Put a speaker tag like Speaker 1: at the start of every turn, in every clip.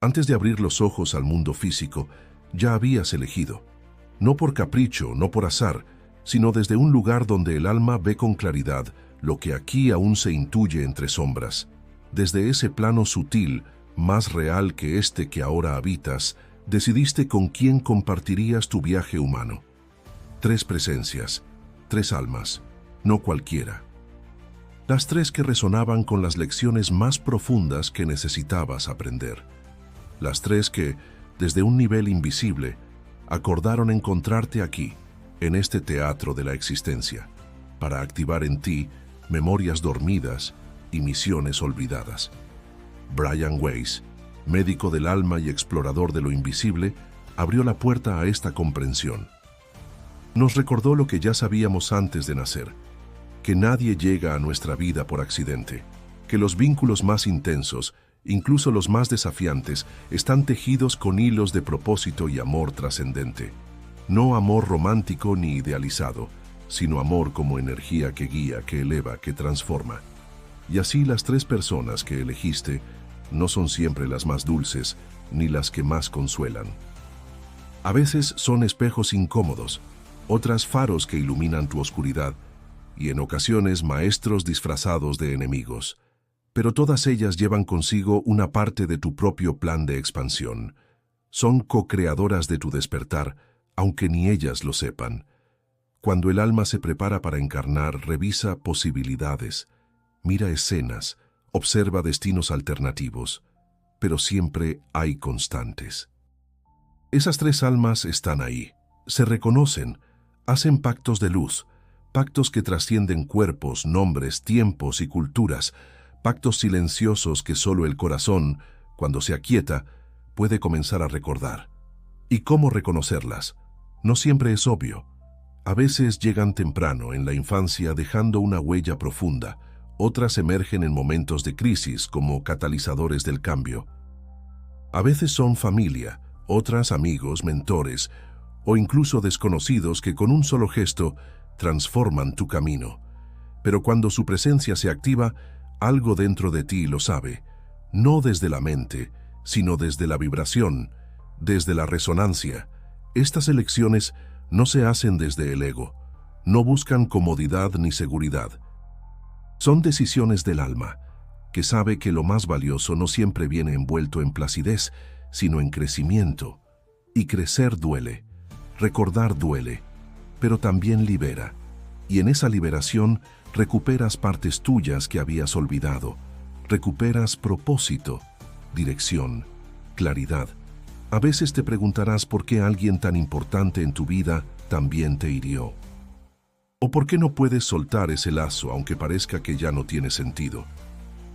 Speaker 1: Antes de abrir los ojos al mundo físico, ya habías elegido. No por capricho, no por azar, sino desde un lugar donde el alma ve con claridad lo que aquí aún se intuye entre sombras. Desde ese plano sutil, más real que este que ahora habitas, decidiste con quién compartirías tu viaje humano. 3 presencias, 3 almas, no cualquiera. Las 3 que resonaban con las lecciones más profundas que necesitabas aprender. Las 3 que, desde un nivel invisible, acordaron encontrarte aquí, en este teatro de la existencia, para activar en ti memorias dormidas y misiones olvidadas. Brian Weiss, médico del alma y explorador de lo invisible, abrió la puerta a esta comprensión. Nos recordó lo que ya sabíamos antes de nacer, que nadie llega a nuestra vida por accidente, que los vínculos más intensos, incluso los más desafiantes, están tejidos con hilos de propósito y amor trascendente. No amor romántico ni idealizado, sino amor como energía que guía, que eleva, que transforma. Y así las 3 personas que elegiste no son siempre las más dulces ni las que más consuelan. A veces son espejos incómodos, otras faros que iluminan tu oscuridad, y en ocasiones maestros disfrazados de enemigos. Pero todas ellas llevan consigo una parte de tu propio plan de expansión. Son co-creadoras de tu despertar, aunque ni ellas lo sepan. Cuando el alma se prepara para encarnar, revisa posibilidades, mira escenas, observa destinos alternativos, pero siempre hay constantes. Esas 3 almas están ahí, se reconocen, hacen pactos de luz, pactos que trascienden cuerpos, nombres, tiempos y culturas, pactos silenciosos que solo el corazón, cuando se aquieta, puede comenzar a recordar. ¿Y cómo reconocerlas? No siempre es obvio. A veces llegan temprano, en la infancia, dejando una huella profunda. Otras emergen en momentos de crisis como catalizadores del cambio. A veces son familia, otras amigos, mentores o incluso desconocidos que con un solo gesto transforman tu camino. Pero cuando su presencia se activa, algo dentro de ti lo sabe, no desde la mente, sino desde la vibración, desde la resonancia. Estas elecciones no se hacen desde el ego, no buscan comodidad ni seguridad. Son decisiones del alma, que sabe que lo más valioso no siempre viene envuelto en placidez, sino en crecimiento. Y crecer duele, recordar duele, pero también libera. Y en esa liberación recuperas partes tuyas que habías olvidado, recuperas propósito, dirección, claridad. A veces te preguntarás por qué alguien tan importante en tu vida también te hirió. ¿O por qué no puedes soltar ese lazo aunque parezca que ya no tiene sentido?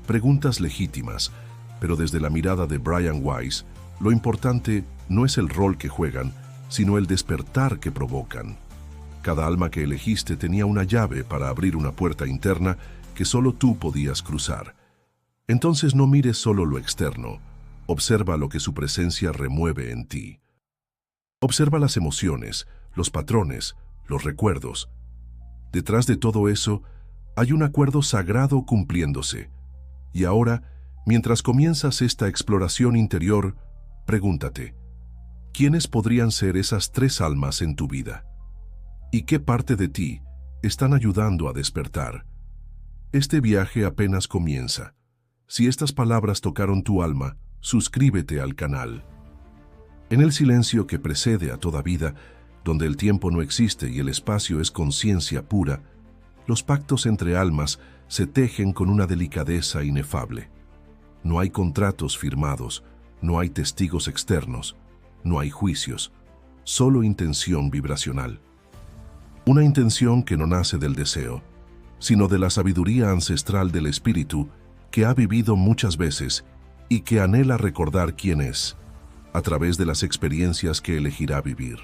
Speaker 1: Preguntas legítimas, pero desde la mirada de Brian Weiss, lo importante no es el rol que juegan, sino el despertar que provocan. Cada alma que elegiste tenía una llave para abrir una puerta interna que solo tú podías cruzar. Entonces no mires solo lo externo, observa lo que su presencia remueve en ti. Observa las emociones, los patrones, los recuerdos. Detrás de todo eso, hay un acuerdo sagrado cumpliéndose. Y ahora, mientras comienzas esta exploración interior, pregúntate, ¿quiénes podrían ser esas 3 almas en tu vida? ¿Y qué parte de ti están ayudando a despertar? Este viaje apenas comienza. Si estas palabras tocaron tu alma, suscríbete al canal. En el silencio que precede a toda vida, donde el tiempo no existe y el espacio es conciencia pura, los pactos entre almas se tejen con una delicadeza inefable. No hay contratos firmados, no hay testigos externos, no hay juicios, solo intención vibracional. Una intención que no nace del deseo, sino de la sabiduría ancestral del espíritu que ha vivido muchas veces y que anhela recordar quién es, a través de las experiencias que elegirá vivir.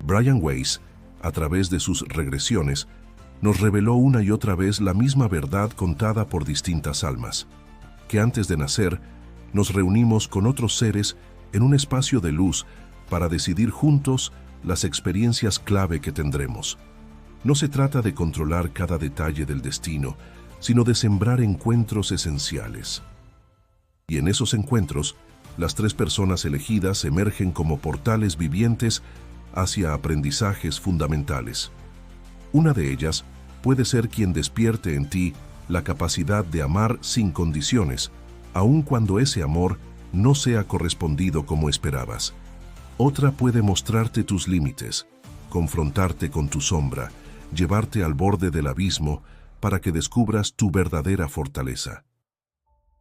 Speaker 1: Brian Weiss, a través de sus regresiones, nos reveló una y otra vez la misma verdad contada por distintas almas, que antes de nacer nos reunimos con otros seres en un espacio de luz para decidir juntos las experiencias clave que tendremos. No se trata de controlar cada detalle del destino, sino de sembrar encuentros esenciales. Y en esos encuentros, Las tres personas elegidas emergen como portales vivientes hacia aprendizajes fundamentales. Una de ellas puede ser quien despierte en ti la capacidad de amar sin condiciones, aun cuando ese amor no sea correspondido como esperabas. Otra puede mostrarte tus límites, confrontarte con tu sombra, llevarte al borde del abismo para que descubras tu verdadera fortaleza.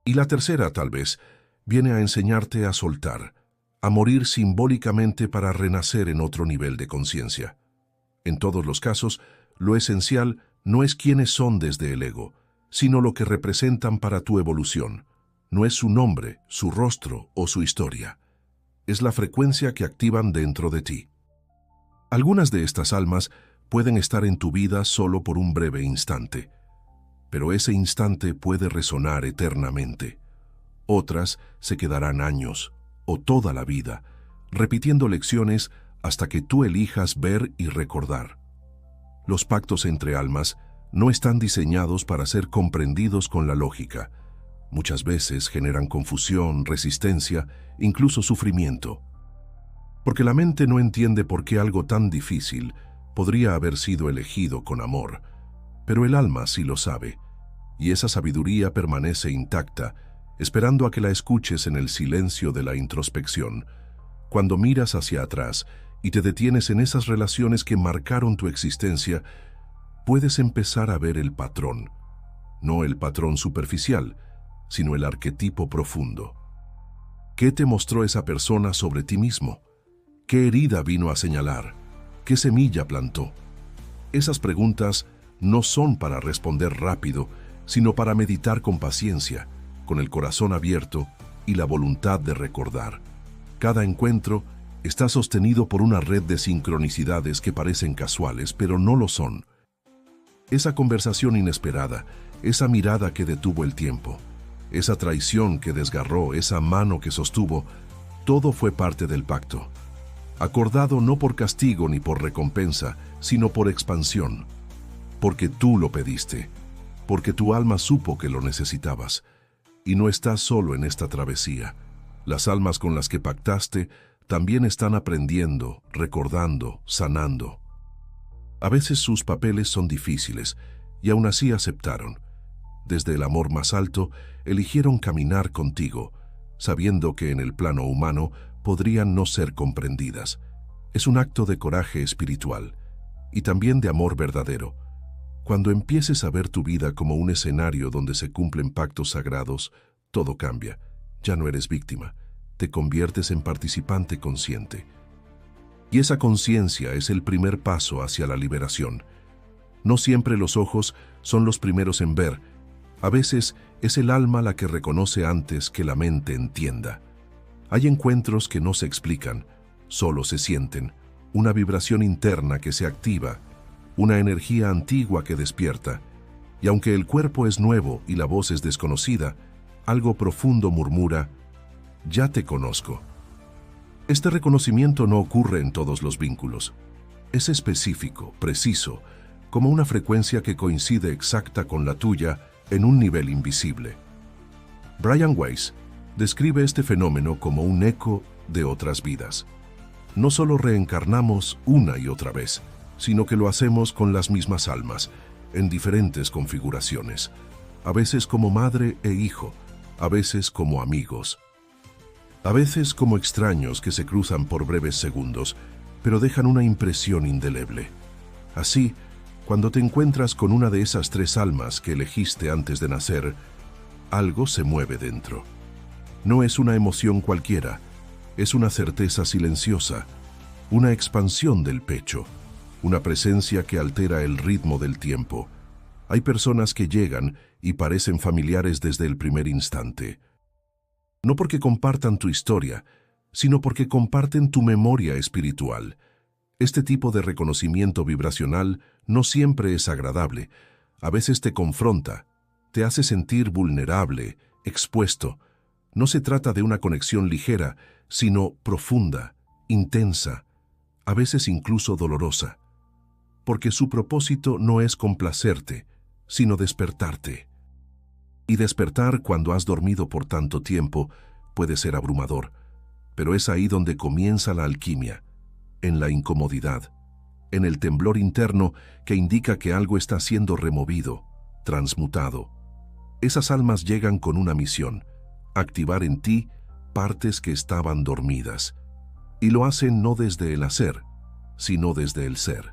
Speaker 1: Y la tercera, tal vez, viene a enseñarte a soltar, a morir simbólicamente para renacer en otro nivel de conciencia. En todos los casos, lo esencial no es quiénes son desde el ego, sino lo que representan para tu evolución. No es su nombre, su rostro o su historia. Es la frecuencia que activan dentro de ti. Algunas de estas almas pueden estar en tu vida solo por un breve instante, pero ese instante puede resonar eternamente. Otras se quedarán años o toda la vida, repitiendo lecciones hasta que tú elijas ver y recordar. Los pactos entre almas no están diseñados para ser comprendidos con la lógica. Muchas veces generan confusión, resistencia, incluso sufrimiento. Porque la mente no entiende por qué algo tan difícil podría haber sido elegido con amor, pero el alma sí lo sabe, y esa sabiduría permanece intacta, esperando a que la escuches en el silencio de la introspección, cuando miras hacia atrás y te detienes en esas relaciones que marcaron tu existencia. Puedes empezar a ver el patrón, no el patrón superficial, sino el arquetipo profundo. ¿Qué te mostró esa persona sobre ti mismo? ¿Qué herida vino a señalar? ¿Qué semilla plantó? Esas preguntas no son para responder rápido, sino para meditar con paciencia, con el corazón abierto y la voluntad de recordar. Cada encuentro está sostenido por una red de sincronicidades que parecen casuales, pero no lo son. Esa conversación inesperada, esa mirada que detuvo el tiempo, esa traición que desgarró, esa mano que sostuvo, todo fue parte del pacto. Acordado no por castigo ni por recompensa, sino por expansión. Porque tú lo pediste, porque tu alma supo que lo necesitabas. Y no estás solo en esta travesía. Las almas con las que pactaste también están aprendiendo, recordando, sanando. A veces sus papeles son difíciles, y aún así aceptaron. Desde el amor más alto, eligieron caminar contigo, sabiendo que en el plano humano podrían no ser comprendidas. Es un acto de coraje espiritual, y también de amor verdadero. Cuando empieces a ver tu vida como un escenario donde se cumplen pactos sagrados, todo cambia. Ya no eres víctima, te conviertes en participante consciente. Y esa conciencia es el primer paso hacia la liberación. No siempre los ojos son los primeros en ver. A veces es el alma la que reconoce antes que la mente entienda. Hay encuentros que no se explican, solo se sienten. Una vibración interna que se activa, una energía antigua que despierta. Y aunque el cuerpo es nuevo y la voz es desconocida, algo profundo murmura: ya te conozco. Este reconocimiento no ocurre en todos los vínculos. Es específico, preciso, como una frecuencia que coincide exacta con la tuya en un nivel invisible. Brian Weiss describe este fenómeno como un eco de otras vidas. No solo reencarnamos una y otra vez, sino que lo hacemos con las mismas almas, en diferentes configuraciones, a veces como madre e hijo, a veces como amigos, a veces como extraños que se cruzan por breves segundos, pero dejan una impresión indeleble. Así, cuando te encuentras con una de esas tres almas que elegiste antes de nacer, algo se mueve dentro. No es una emoción cualquiera, es una certeza silenciosa, una expansión del pecho, una presencia que altera el ritmo del tiempo. Hay personas que llegan y parecen familiares desde el primer instante. No porque compartan tu historia, sino porque comparten tu memoria espiritual. Este tipo de reconocimiento vibracional no siempre es agradable. A veces te confronta, te hace sentir vulnerable, expuesto. No se trata de una conexión ligera, sino profunda, intensa, a veces incluso dolorosa. Porque su propósito no es complacerte, sino despertarte. Y despertar cuando has dormido por tanto tiempo puede ser abrumador, pero es ahí donde comienza la alquimia, en la incomodidad, en el temblor interno que indica que algo está siendo removido, transmutado. Esas almas llegan con una misión: activar en ti partes que estaban dormidas, y lo hacen no desde el hacer, sino desde el ser.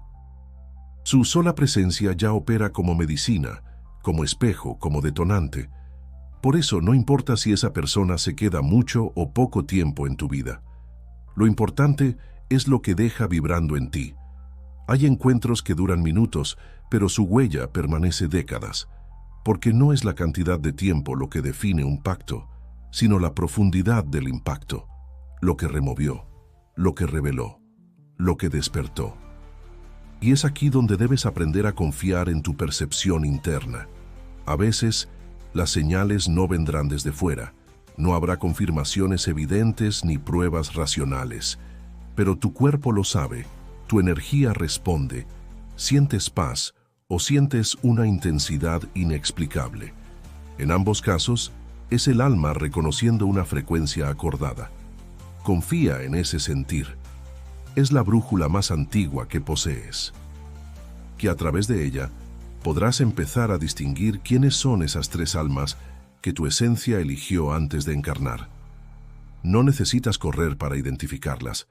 Speaker 1: Su sola presencia ya opera como medicina, como espejo, como detonante. Por eso no importa si esa persona se queda mucho o poco tiempo en tu vida. Lo importante es lo que deja vibrando en ti. Hay encuentros que duran minutos, pero su huella permanece décadas, porque no es la cantidad de tiempo lo que define un pacto, sino la profundidad del impacto, lo que removió, lo que reveló, lo que despertó. Y es aquí donde debes aprender a confiar en tu percepción interna. A veces, las señales no vendrán desde fuera, no habrá confirmaciones evidentes ni pruebas racionales, pero tu cuerpo lo sabe, tu energía responde, sientes paz o sientes una intensidad inexplicable. En ambos casos, es el alma reconociendo una frecuencia acordada. Confía en ese sentir. Es la brújula más antigua que posees, que a través de ella podrás empezar a distinguir quiénes son esas tres almas que tu esencia eligió antes de encarnar. No necesitas correr para identificarlas.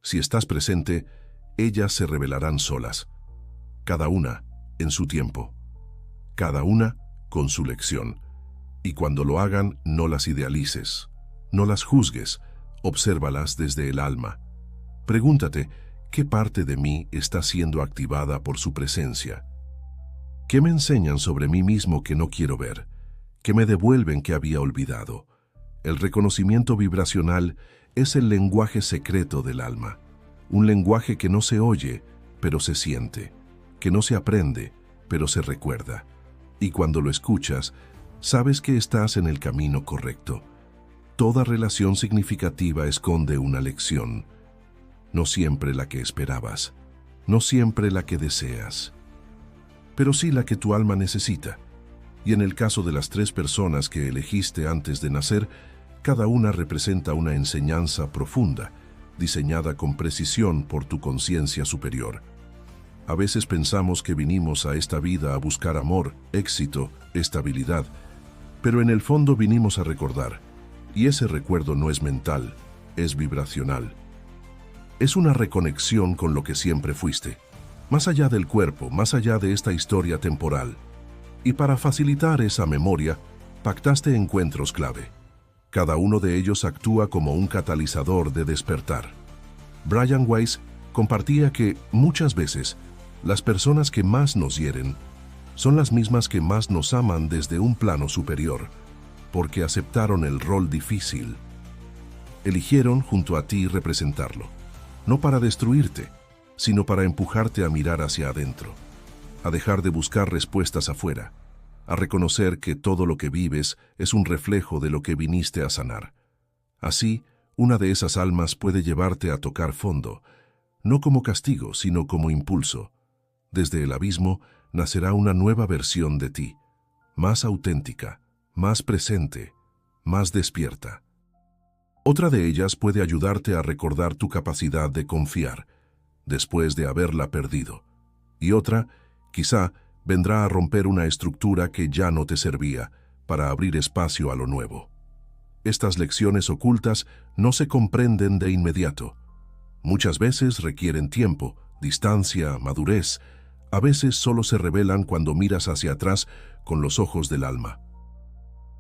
Speaker 1: Si estás presente, ellas se revelarán solas, cada una en su tiempo, cada una con su lección. Y cuando lo hagan, no las idealices, no las juzgues, obsérvalas desde el alma. Pregúntate, ¿qué parte de mí está siendo activada por su presencia? ¿Qué me enseñan sobre mí mismo que no quiero ver? ¿Qué me devuelven que había olvidado? El reconocimiento vibracional es el lenguaje secreto del alma, un lenguaje que no se oye, pero se siente, que no se aprende, pero se recuerda. Y cuando lo escuchas, sabes que estás en el camino correcto. Toda relación significativa esconde una lección. No siempre la que esperabas, no siempre la que deseas, pero sí la que tu alma necesita. Y en el caso de las tres personas que elegiste antes de nacer, cada una representa una enseñanza profunda, diseñada con precisión por tu conciencia superior. A veces pensamos que vinimos a esta vida a buscar amor, éxito, estabilidad, pero en el fondo vinimos a recordar, y ese recuerdo no es mental, es vibracional. Es una reconexión con lo que siempre fuiste, más allá del cuerpo, más allá de esta historia temporal. Y para facilitar esa memoria, pactaste encuentros clave. Cada uno de ellos actúa como un catalizador de despertar. Brian Weiss compartía que, muchas veces, las personas que más nos hieren son las mismas que más nos aman desde un plano superior, porque aceptaron el rol difícil. Eligieron junto a ti representarlo, no para destruirte, sino para empujarte a mirar hacia adentro, a dejar de buscar respuestas afuera, a reconocer que todo lo que vives es un reflejo de lo que viniste a sanar. Así, una de esas almas puede llevarte a tocar fondo, no como castigo, sino como impulso. Desde el abismo nacerá una nueva versión de ti, más auténtica, más presente, más despierta. Otra de ellas puede ayudarte a recordar tu capacidad de confiar, después de haberla perdido. Y otra, quizá, vendrá a romper una estructura que ya no te servía, para abrir espacio a lo nuevo. Estas lecciones ocultas no se comprenden de inmediato. Muchas veces requieren tiempo, distancia, madurez. A veces solo se revelan cuando miras hacia atrás con los ojos del alma.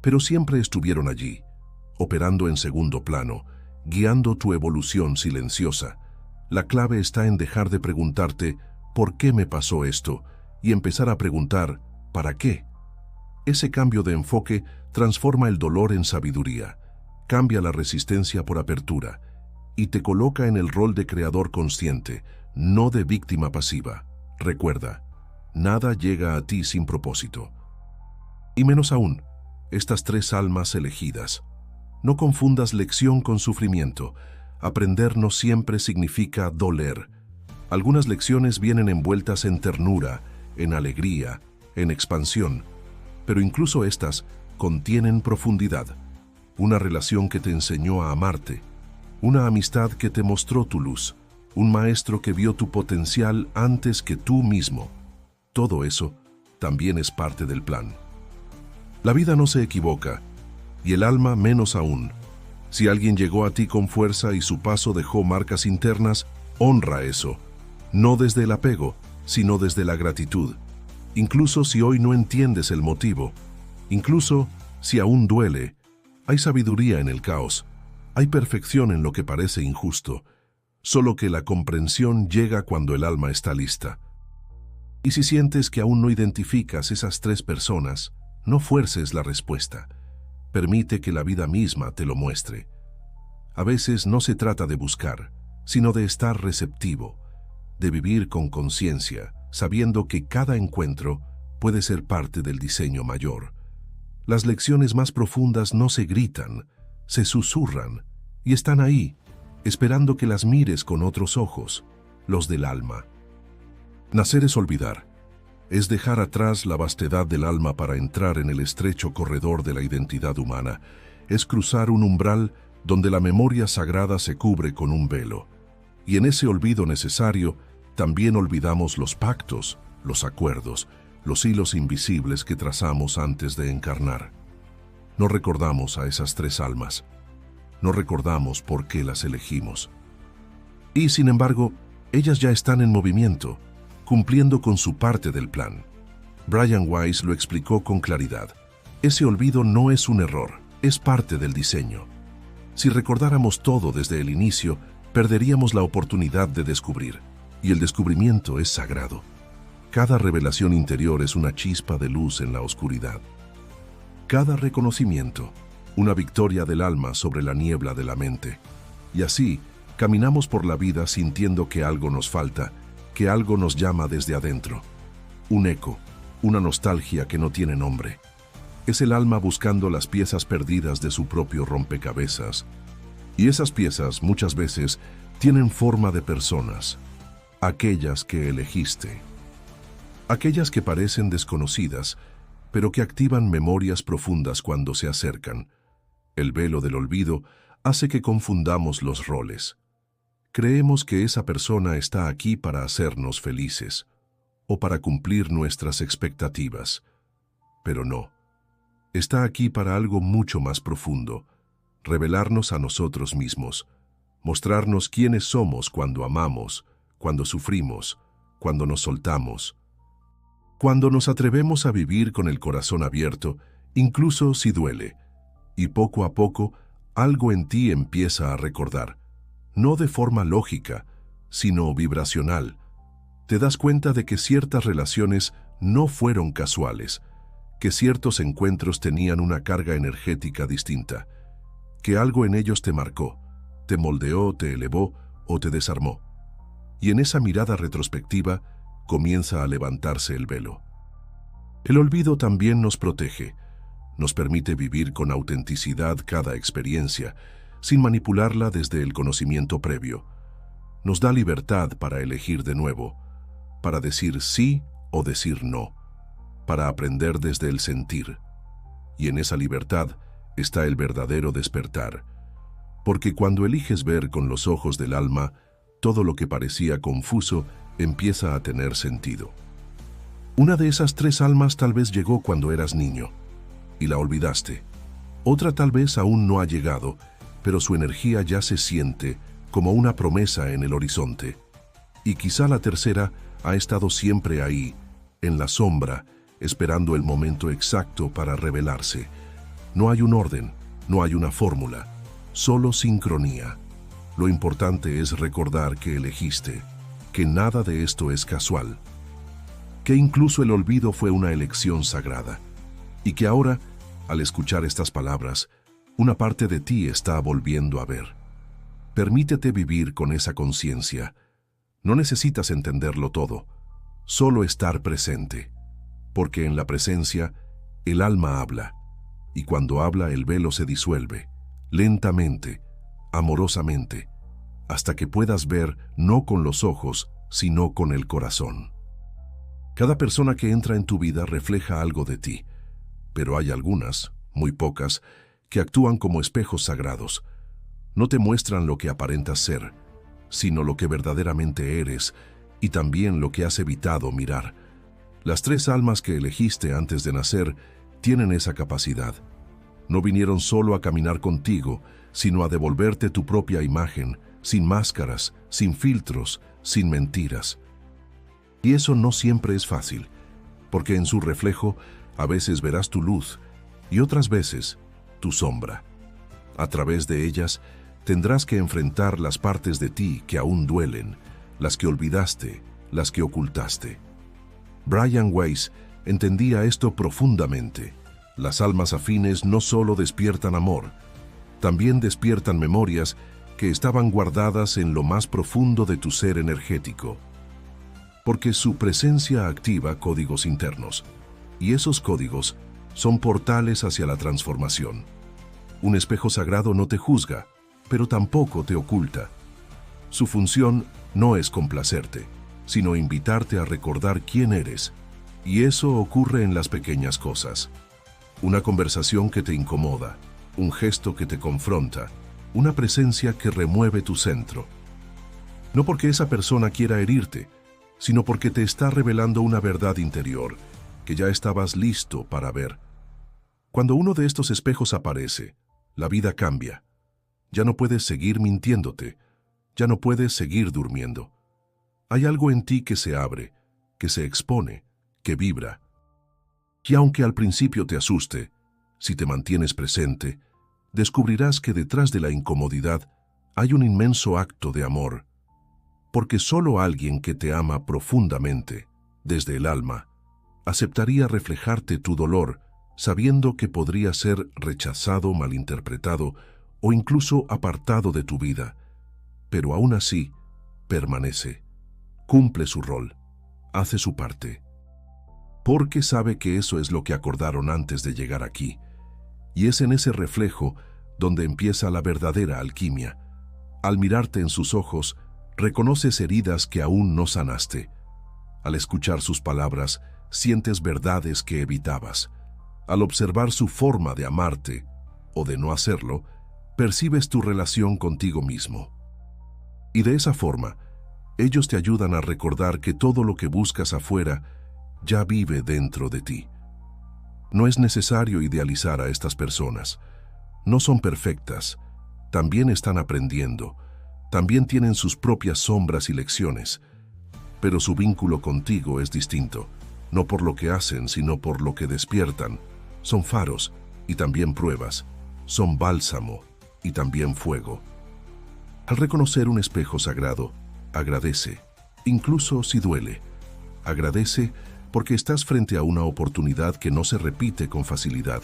Speaker 1: Pero siempre estuvieron allí, operando en segundo plano, guiando tu evolución silenciosa. La clave está en dejar de preguntarte ¿por qué me pasó esto? Y empezar a preguntar ¿para qué? Ese cambio de enfoque transforma el dolor en sabiduría, cambia la resistencia por apertura y te coloca en el rol de creador consciente, no de víctima pasiva. Recuerda, nada llega a ti sin propósito. Y menos aún, estas tres almas elegidas. No confundas lección con sufrimiento. Aprender no siempre significa doler. Algunas lecciones vienen envueltas en ternura, en alegría, en expansión, pero incluso estas contienen profundidad. una relación que te enseñó a amarte, una amistad que te mostró tu luz, un maestro que vio tu potencial antes que tú mismo. Todo eso también es parte del plan. La vida no se equivoca, y el alma menos aún. Si alguien llegó a ti con fuerza y su paso dejó marcas internas, honra eso, no desde el apego, sino desde la gratitud. Incluso si hoy no entiendes el motivo, incluso si aún duele, hay sabiduría en el caos, hay perfección en lo que parece injusto, solo que la comprensión llega cuando el alma está lista. Y si sientes que aún no identificas esas tres personas, no fuerces la respuesta. Permite que la vida misma te lo muestre. A veces no se trata de buscar, sino de estar receptivo, de vivir con conciencia, sabiendo que cada encuentro puede ser parte del diseño mayor. Las lecciones más profundas no se gritan, se susurran, y están ahí, esperando que las mires con otros ojos, los del alma. Nacer es olvidar, es dejar atrás la vastedad del alma para entrar en el estrecho corredor de la identidad humana, es cruzar un umbral donde la memoria sagrada se cubre con un velo. Y en ese olvido necesario, también olvidamos los pactos, los acuerdos, los hilos invisibles que trazamos antes de encarnar. No recordamos a esas tres almas, no recordamos por qué las elegimos. Y sin embargo, ellas ya están en movimiento, cumpliendo con su parte del plan. Brian Weiss lo explicó con claridad. Ese olvido no es un error, es parte del diseño. Si recordáramos todo desde el inicio, perderíamos la oportunidad de descubrir, y el descubrimiento es sagrado. Cada revelación interior es una chispa de luz en la oscuridad. Cada reconocimiento, una victoria del alma sobre la niebla de la mente. Y así, caminamos por la vida sintiendo que algo nos falta, que algo nos llama desde adentro. Un eco, una nostalgia que no tiene nombre. Es el alma buscando las piezas perdidas de su propio rompecabezas. Y esas piezas, muchas veces, tienen forma de personas. Aquellas que elegiste. Aquellas que parecen desconocidas, pero que activan memorias profundas cuando se acercan. El velo del olvido hace que confundamos los roles. Creemos que esa persona está aquí para hacernos felices o para cumplir nuestras expectativas. Pero no. Está aquí para algo mucho más profundo, revelarnos a nosotros mismos, mostrarnos quiénes somos cuando amamos, cuando sufrimos, cuando nos soltamos, cuando nos atrevemos a vivir con el corazón abierto, incluso si duele, y poco a poco algo en ti empieza a recordar. No de forma lógica, sino vibracional. Te das cuenta de que ciertas relaciones no fueron casuales, que ciertos encuentros tenían una carga energética distinta, que algo en ellos te marcó, te moldeó, te elevó o te desarmó. Y en esa mirada retrospectiva comienza a levantarse el velo. El olvido también nos protege, nos permite vivir con autenticidad cada experiencia, sin manipularla desde el conocimiento previo. Nos da libertad para elegir de nuevo, para decir sí o decir no, para aprender desde el sentir. Y en esa libertad está el verdadero despertar, porque cuando eliges ver con los ojos del alma, todo lo que parecía confuso empieza a tener sentido. Una de esas tres almas tal vez llegó cuando eras niño, y la olvidaste. Otra tal vez aún no ha llegado, pero su energía ya se siente como una promesa en el horizonte. Y quizá la tercera ha estado siempre ahí, en la sombra, esperando el momento exacto para revelarse. No hay un orden, no hay una fórmula, solo sincronía. Lo importante es recordar que elegiste, que nada de esto es casual, que incluso el olvido fue una elección sagrada, y que ahora, al escuchar estas palabras, una parte de ti está volviendo a ver. Permítete vivir con esa conciencia. No necesitas entenderlo todo, solo estar presente, porque en la presencia el alma habla, y cuando habla el velo se disuelve, lentamente, amorosamente, hasta que puedas ver no con los ojos, sino con el corazón. Cada persona que entra en tu vida refleja algo de ti, pero hay algunas, muy pocas, que actúan como espejos sagrados. No te muestran lo que aparentas ser, sino lo que verdaderamente eres y también lo que has evitado mirar. Las 3 almas que elegiste antes de nacer tienen esa capacidad. No vinieron solo a caminar contigo, sino a devolverte tu propia imagen, sin máscaras, sin filtros, sin mentiras. Y eso no siempre es fácil, porque en su reflejo a veces verás tu luz y otras veces tu sombra. A través de ellas tendrás que enfrentar las partes de ti que aún duelen, las que olvidaste, las que ocultaste. Brian Weiss entendía esto profundamente. Las almas afines no solo despiertan amor, también despiertan memorias que estaban guardadas en lo más profundo de tu ser energético. Porque su presencia activa códigos internos, y esos códigos son portales hacia la transformación. Un espejo sagrado no te juzga, pero tampoco te oculta. Su función no es complacerte, sino invitarte a recordar quién eres, y eso ocurre en las pequeñas cosas. Una conversación que te incomoda, un gesto que te confronta, una presencia que remueve tu centro. No porque esa persona quiera herirte, sino porque te está revelando una verdad interior que ya estabas listo para ver. Cuando uno de estos espejos aparece, la vida cambia. Ya no puedes seguir mintiéndote, ya no puedes seguir durmiendo. Hay algo en ti que se abre, que se expone, que vibra. Y aunque al principio te asuste, si te mantienes presente, descubrirás que detrás de la incomodidad hay un inmenso acto de amor. Porque solo alguien que te ama profundamente, desde el alma, aceptaría reflejarte tu dolor, sabiendo que podría ser rechazado, malinterpretado o incluso apartado de tu vida. Pero aún así, permanece, cumple su rol, hace su parte. Porque sabe que eso es lo que acordaron antes de llegar aquí. Y es en ese reflejo donde empieza la verdadera alquimia. Al mirarte en sus ojos, reconoces heridas que aún no sanaste. Al escuchar sus palabras, sientes verdades que evitabas. Al observar su forma de amarte, o de no hacerlo, percibes tu relación contigo mismo. Y de esa forma, ellos te ayudan a recordar que todo lo que buscas afuera ya vive dentro de ti. No es necesario idealizar a estas personas. No son perfectas, también están aprendiendo, también tienen sus propias sombras y lecciones, pero su vínculo contigo es distinto, no por lo que hacen, sino por lo que despiertan. Son faros y también pruebas, son bálsamo y también fuego. Al reconocer un espejo sagrado, agradece, incluso si duele. Agradece porque estás frente a una oportunidad que no se repite con facilidad.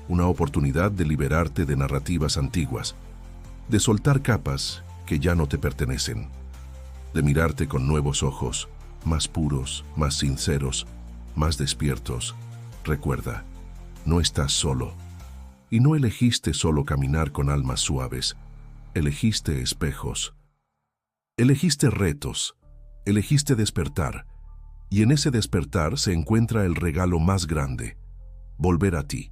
Speaker 1: Una oportunidad de liberarte de narrativas antiguas, de soltar capas que ya no te pertenecen, de mirarte con nuevos ojos, más puros, más sinceros, más despiertos. Recuerda, no estás solo. Y no elegiste solo caminar con almas suaves, elegiste espejos. Elegiste retos, elegiste despertar, y en ese despertar se encuentra el regalo más grande, volver a ti.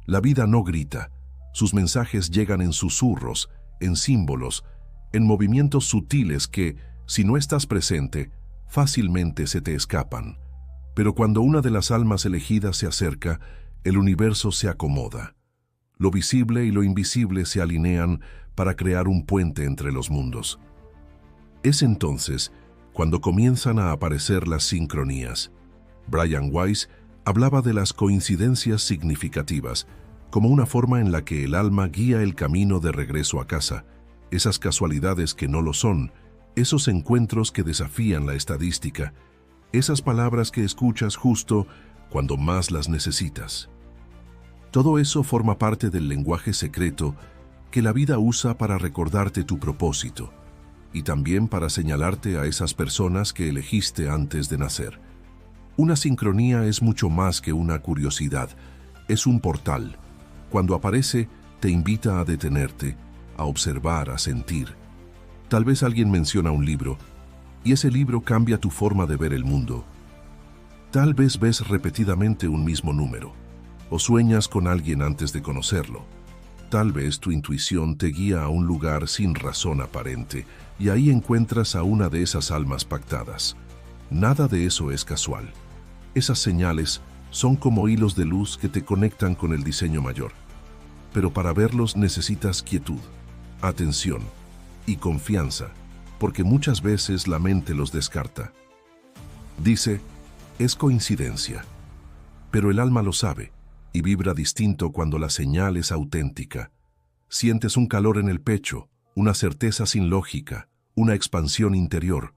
Speaker 1: La vida no grita, sus mensajes llegan en susurros, en símbolos, en movimientos sutiles que, si no estás presente, fácilmente se te escapan. Pero cuando una de las almas elegidas se acerca, el universo se acomoda. Lo visible y lo invisible se alinean para crear un puente entre los mundos. Es entonces cuando comienzan a aparecer las sincronías. Brian Weiss hablaba de las coincidencias significativas, como una forma en la que el alma guía el camino de regreso a casa, esas casualidades que no lo son, esos encuentros que desafían la estadística, esas palabras que escuchas justo cuando más las necesitas. Todo eso forma parte del lenguaje secreto que la vida usa para recordarte tu propósito y también para señalarte a esas personas que elegiste antes de nacer. Una sincronía es mucho más que una curiosidad, es un portal. Cuando aparece, te invita a detenerte, a observar, a sentir. Tal vez alguien menciona un libro, y ese libro cambia tu forma de ver el mundo. Tal vez ves repetidamente un mismo número, o sueñas con alguien antes de conocerlo, Tal vez tu intuición te guía a un lugar sin razón aparente y ahí encuentras a una de esas almas pactadas. Nada de eso es casual. Esas señales son como hilos de luz que te conectan con el diseño mayor. Pero para verlos necesitas quietud, atención y confianza, porque muchas veces la mente los descarta. Dice, es coincidencia, pero el alma lo sabe y vibra distinto cuando la señal es auténtica. Sientes un calor en el pecho, una certeza sin lógica, una expansión interior.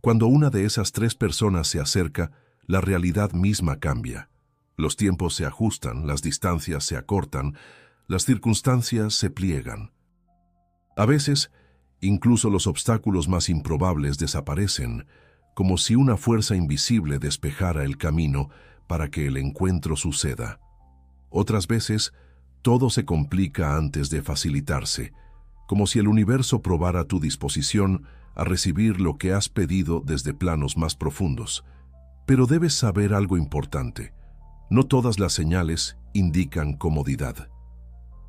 Speaker 1: Cuando una de esas tres personas se acerca, la realidad misma cambia. Los tiempos se ajustan, las distancias se acortan, las circunstancias se pliegan. A veces, incluso los obstáculos más improbables desaparecen, como si una fuerza invisible despejara el camino para que el encuentro suceda. Otras veces, todo se complica antes de facilitarse, como si el universo probara tu disposición a recibir lo que has pedido desde planos más profundos. Pero debes saber algo importante. No todas las señales indican comodidad.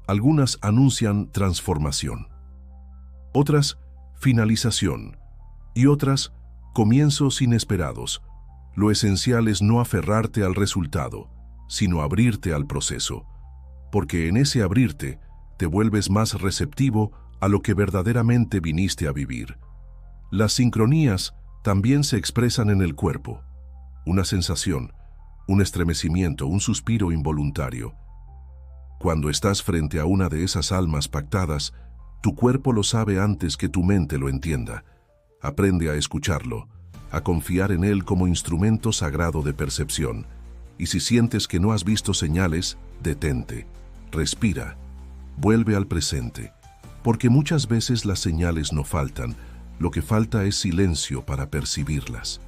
Speaker 1: Algunas anuncian transformación. Otras, finalización. Y otras, comienzos inesperados. Lo esencial es no aferrarte al resultado, sino abrirte al proceso. Porque en ese abrirte, te vuelves más receptivo a lo que verdaderamente viniste a vivir. Las sincronías también se expresan en el cuerpo. Una sensación, un estremecimiento, un suspiro involuntario. Cuando estás frente a una de esas almas pactadas, tu cuerpo lo sabe antes que tu mente lo entienda. Aprende a escucharlo, a confiar en él como instrumento sagrado de percepción. Y si sientes que no has visto señales, detente, respira, vuelve al presente. Porque muchas veces las señales no faltan, lo que falta es silencio para percibirlas.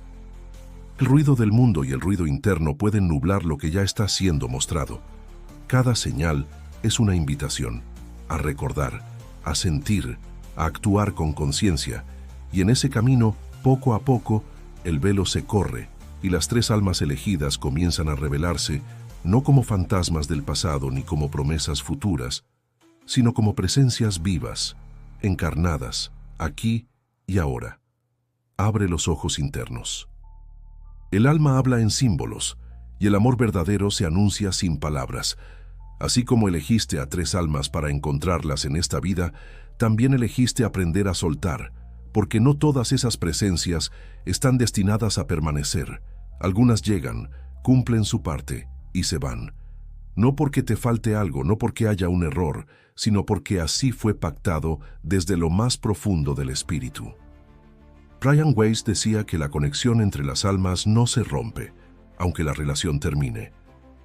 Speaker 1: El ruido del mundo y el ruido interno pueden nublar lo que ya está siendo mostrado. Cada señal es una invitación a recordar, a sentir, a actuar con conciencia, y en ese camino, poco a poco, el velo se corre y las tres almas elegidas comienzan a revelarse, no como fantasmas del pasado ni como promesas futuras, sino como presencias vivas, encarnadas, aquí y ahora. Abre los ojos internos. El alma habla en símbolos, y el amor verdadero se anuncia sin palabras. Así como elegiste a tres almas para encontrarlas en esta vida, también elegiste aprender a soltar, porque no todas esas presencias están destinadas a permanecer. Algunas llegan, cumplen su parte y se van. No porque te falte algo, no porque haya un error, sino porque así fue pactado desde lo más profundo del espíritu. Brian Weiss decía que la conexión entre las almas no se rompe, aunque la relación termine.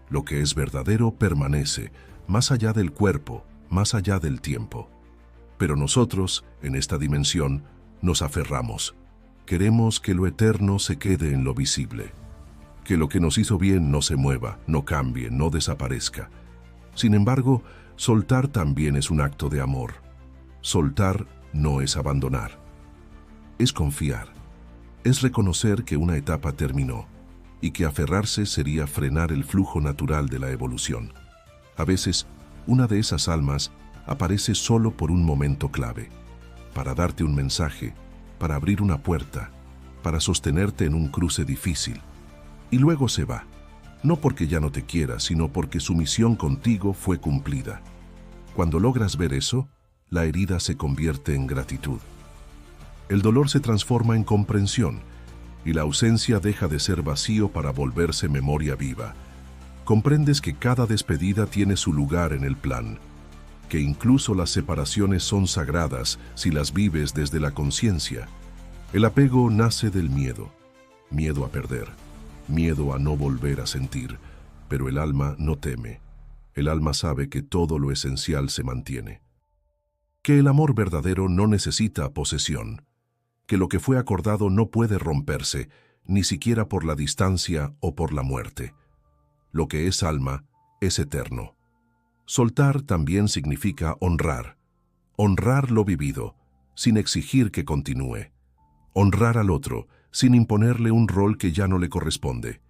Speaker 1: Lo que es verdadero permanece, más allá del cuerpo, más allá del tiempo. Pero nosotros, en esta dimensión, nos aferramos. Queremos que lo eterno se quede en lo visible. Que lo que nos hizo bien no se mueva, no cambie, no desaparezca. Sin embargo, soltar también es un acto de amor. Soltar no es abandonar. Es confiar. Es reconocer que una etapa terminó y que aferrarse sería frenar el flujo natural de la evolución. A veces, una de esas almas aparece solo por un momento clave, para darte un mensaje, para abrir una puerta, para sostenerte en un cruce difícil. Y luego se va, no porque ya no te quiera, sino porque su misión contigo fue cumplida. Cuando logras ver eso, la herida se convierte en gratitud. El dolor se transforma en comprensión y la ausencia deja de ser vacío para volverse memoria viva. Comprendes que cada despedida tiene su lugar en el plan, que incluso las separaciones son sagradas si las vives desde la conciencia. El apego nace del miedo, miedo a perder, miedo a no volver a sentir, pero el alma no teme. El alma sabe que todo lo esencial se mantiene. Que el amor verdadero no necesita posesión, que lo que fue acordado no puede romperse, ni siquiera por la distancia o por la muerte. Lo que es alma es eterno. Soltar también significa honrar. Honrar lo vivido, sin exigir que continúe. Honrar al otro, sin imponerle un rol que ya no le corresponde.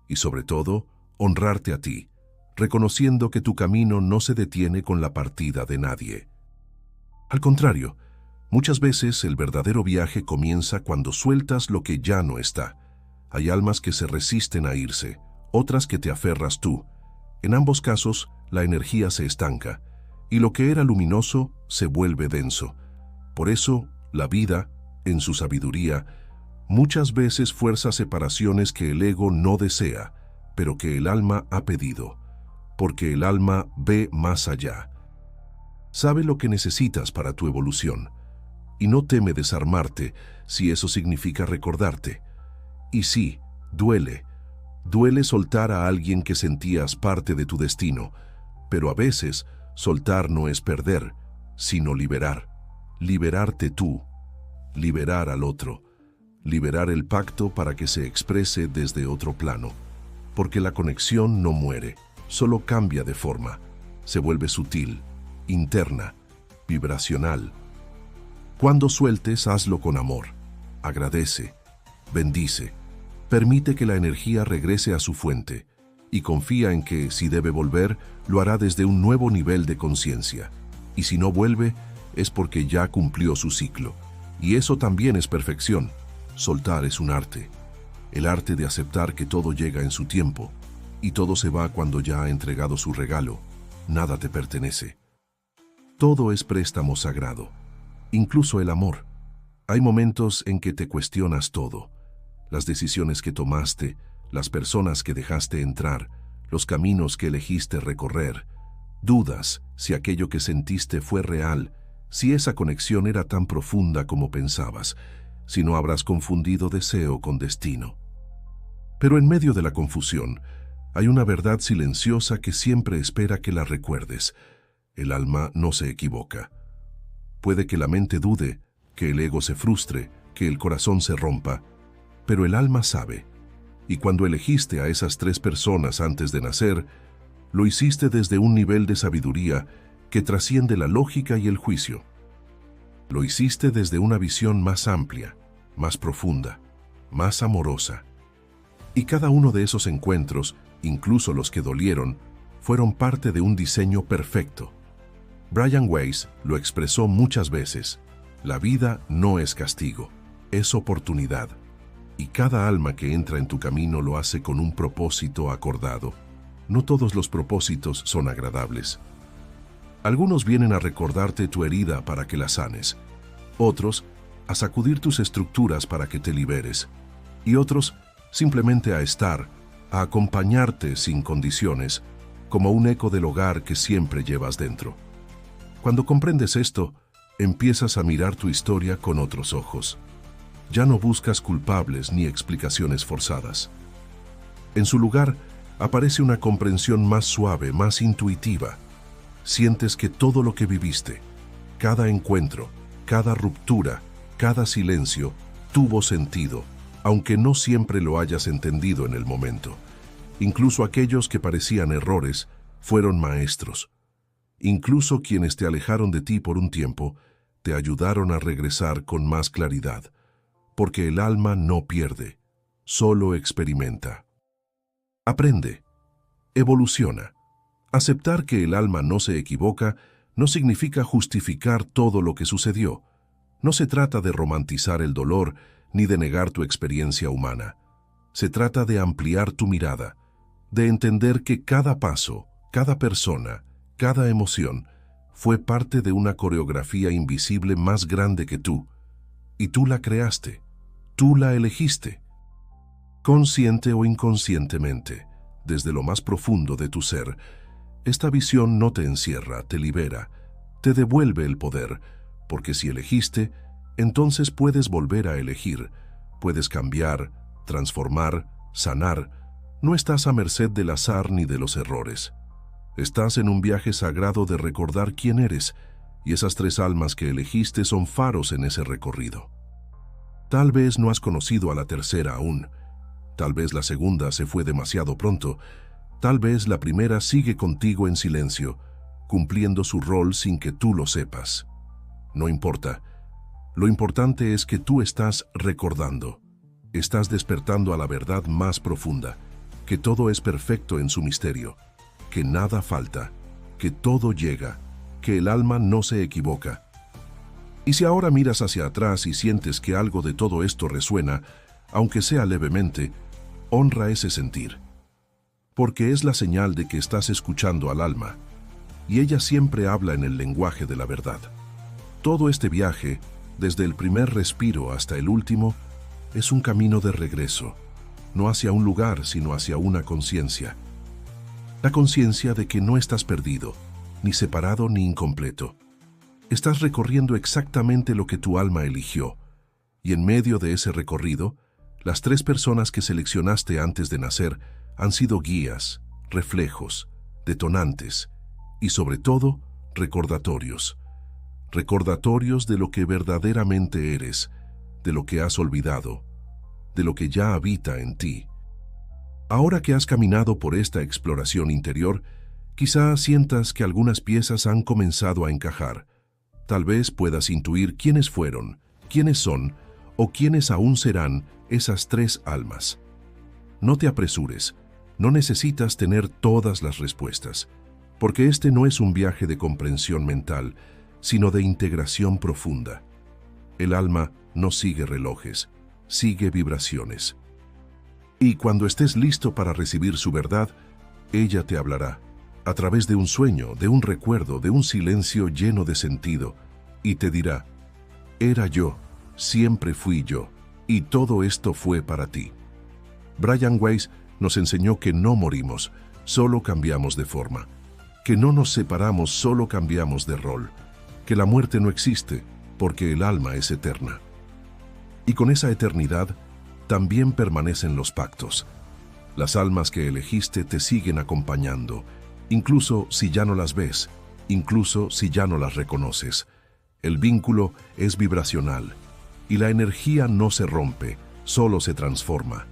Speaker 1: Y sobre todo, honrarte a ti, reconociendo que tu camino no se detiene con la partida de nadie. Al contrario, muchas veces el verdadero viaje comienza cuando sueltas lo que ya no está. Hay almas que se resisten a irse, otras que te aferras tú. En ambos casos, la energía se estanca, y lo que era luminoso se vuelve denso. Por eso, la vida, en su sabiduría, muchas veces fuerza separaciones que el ego no desea, pero que el alma ha pedido, porque el alma ve más allá. Sabe lo que necesitas para tu evolución, y no teme desarmarte si eso significa recordarte. Y sí, duele soltar a alguien que sentías parte de tu destino, pero a veces soltar no es perder, sino liberar. Liberarte tú, liberar al otro, liberar el pacto para que se exprese desde otro plano, porque la conexión no muere, solo cambia de forma, se vuelve sutil, interna, vibracional. Cuando sueltes, hazlo con amor, agradece, bendice, permite que la energía regrese a su fuente y confía en que, si debe volver, lo hará desde un nuevo nivel de conciencia. Y si no vuelve, es porque ya cumplió su ciclo. Y eso también es perfección. Soltar es un arte. El arte de aceptar que todo llega en su tiempo y todo se va cuando ya ha entregado su regalo. Nada te pertenece. Todo es préstamo sagrado, incluso el amor. Hay momentos en que te cuestionas todo. Las decisiones que tomaste, las personas que dejaste entrar, los caminos que elegiste recorrer. Dudas si aquello que sentiste fue real, si esa conexión era tan profunda como pensabas, si no habrás confundido deseo con destino. Pero en medio de la confusión, hay una verdad silenciosa que siempre espera que la recuerdes. El alma no se equivoca. Puede que la mente dude, que el ego se frustre, que el corazón se rompa, pero el alma sabe. Y cuando elegiste a esas 3 personas antes de nacer, lo hiciste desde un nivel de sabiduría que trasciende la lógica y el juicio. Lo hiciste desde una visión más amplia, más profunda, más amorosa. Y cada uno de esos encuentros, incluso los que dolieron, fueron parte de un diseño perfecto. Brian Weiss lo expresó muchas veces: la vida no es castigo, es oportunidad. Y cada alma que entra en tu camino lo hace con un propósito acordado. No todos los propósitos son agradables. Algunos vienen a recordarte tu herida para que la sanes, otros a sacudir tus estructuras para que te liberes, y otros simplemente a estar, a acompañarte sin condiciones, como un eco del hogar que siempre llevas dentro. Cuando comprendes esto, empiezas a mirar tu historia con otros ojos. Ya no buscas culpables ni explicaciones forzadas. En su lugar, aparece una comprensión más suave, más intuitiva. Sientes que todo lo que viviste, cada encuentro, cada ruptura, cada silencio, tuvo sentido, aunque no siempre lo hayas entendido en el momento. Incluso aquellos que parecían errores fueron maestros. Incluso quienes te alejaron de ti por un tiempo, te ayudaron a regresar con más claridad, porque el alma no pierde, solo experimenta. Aprende, evoluciona. Aceptar que el alma no se equivoca no significa justificar todo lo que sucedió. No se trata de romantizar el dolor ni de negar tu experiencia humana. Se trata de ampliar tu mirada, de entender que cada paso, cada persona, cada emoción fue parte de una coreografía invisible más grande que tú, y tú la creaste, tú la elegiste. Consciente o inconscientemente, desde lo más profundo de tu ser, esta visión no te encierra, te libera, te devuelve el poder, porque si elegiste, entonces puedes volver a elegir, puedes cambiar, transformar, sanar. No estás a merced del azar ni de los errores. Estás en un viaje sagrado de recordar quién eres, y esas 3 almas que elegiste son faros en ese recorrido. Tal vez no has conocido a la tercera aún, tal vez la segunda se fue demasiado pronto, tal vez la primera sigue contigo en silencio, cumpliendo su rol sin que tú lo sepas. No importa. Lo importante es que tú estás recordando, estás despertando a la verdad más profunda, que todo es perfecto en su misterio, que nada falta, que todo llega, que el alma no se equivoca. Y si ahora miras hacia atrás y sientes que algo de todo esto resuena, aunque sea levemente, honra ese sentir, porque es la señal de que estás escuchando al alma, y ella siempre habla en el lenguaje de la verdad. Todo este viaje, desde el primer respiro hasta el último, es un camino de regreso, no hacia un lugar, sino hacia una conciencia. La conciencia de que no estás perdido, ni separado ni incompleto. Estás recorriendo exactamente lo que tu alma eligió, y en medio de ese recorrido, las 3 personas que seleccionaste antes de nacer han sido guías, reflejos, detonantes y sobre todo, recordatorios. Recordatorios de lo que verdaderamente eres, de lo que has olvidado, de lo que ya habita en ti. Ahora que has caminado por esta exploración interior, quizá sientas que algunas piezas han comenzado a encajar. Tal vez puedas intuir quiénes fueron, quiénes son o quiénes aún serán esas 3 almas. No te apresures, no necesitas tener todas las respuestas, porque este no es un viaje de comprensión mental, sino de integración profunda. El alma no sigue relojes, sigue vibraciones. Y cuando estés listo para recibir su verdad, ella te hablará, a través de un sueño, de un recuerdo, de un silencio lleno de sentido, y te dirá, era yo, siempre fui yo, y todo esto fue para ti. Brian Weiss nos enseñó que no morimos, solo cambiamos de forma, que no nos separamos, solo cambiamos de rol, que la muerte no existe, porque el alma es eterna. Y con esa eternidad, también permanecen los pactos. Las almas que elegiste te siguen acompañando, incluso si ya no las ves, incluso si ya no las reconoces. El vínculo es vibracional, y la energía no se rompe, solo se transforma.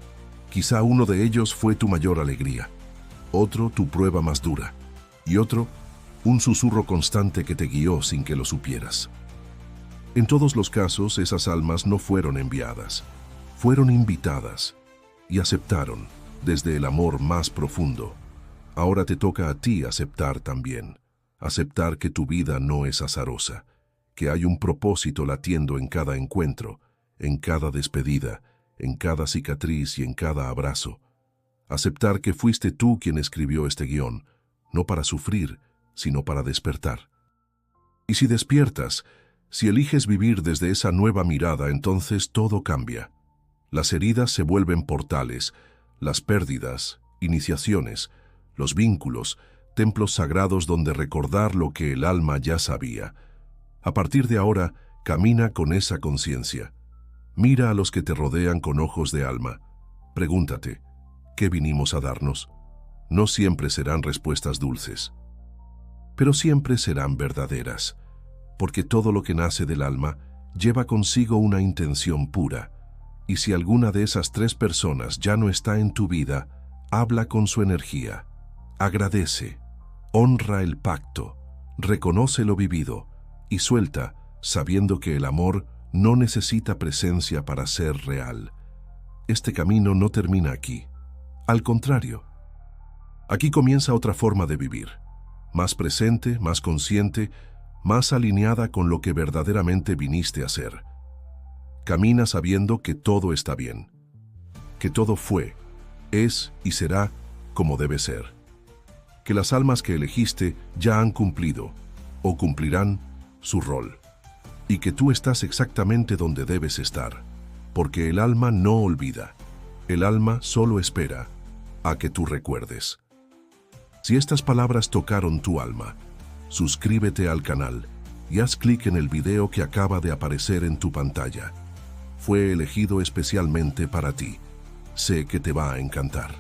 Speaker 1: Quizá uno de ellos fue tu mayor alegría, otro tu prueba más dura, y otro, un susurro constante que te guió sin que lo supieras. En todos los casos, esas almas no fueron enviadas, fueron invitadas y aceptaron desde el amor más profundo. Ahora te toca a ti aceptar también, aceptar que tu vida no es azarosa, que hay un propósito latiendo en cada encuentro, en cada despedida, en cada cicatriz y en cada abrazo. Aceptar que fuiste tú quien escribió este guión, no para sufrir, sino para despertar. Y si despiertas, si eliges vivir desde esa nueva mirada, entonces todo cambia. Las heridas se vuelven portales, las pérdidas, iniciaciones, los vínculos, templos sagrados donde recordar lo que el alma ya sabía. A partir de ahora, camina con esa conciencia. Mira a los que te rodean con ojos de alma. Pregúntate, ¿qué vinimos a darnos? No siempre serán respuestas dulces, pero siempre serán verdaderas, porque todo lo que nace del alma lleva consigo una intención pura. Y si alguna de esas 3 personas ya no está en tu vida, habla con su energía. Agradece, honra el pacto, reconoce lo vivido y suelta, sabiendo que el amor no necesita presencia para ser real. Este camino no termina aquí. Al contrario, aquí comienza otra forma de vivir, más presente, más consciente, más alineada con lo que verdaderamente viniste a ser. Camina sabiendo que todo está bien, que todo fue, es y será como debe ser, que las almas que elegiste ya han cumplido o cumplirán su rol, y que tú estás exactamente donde debes estar, porque el alma no olvida, el alma solo espera a que tú recuerdes. Si estas palabras tocaron tu alma, suscríbete al canal y haz clic en el video que acaba de aparecer en tu pantalla. Fue elegido especialmente para ti. Sé que te va a encantar.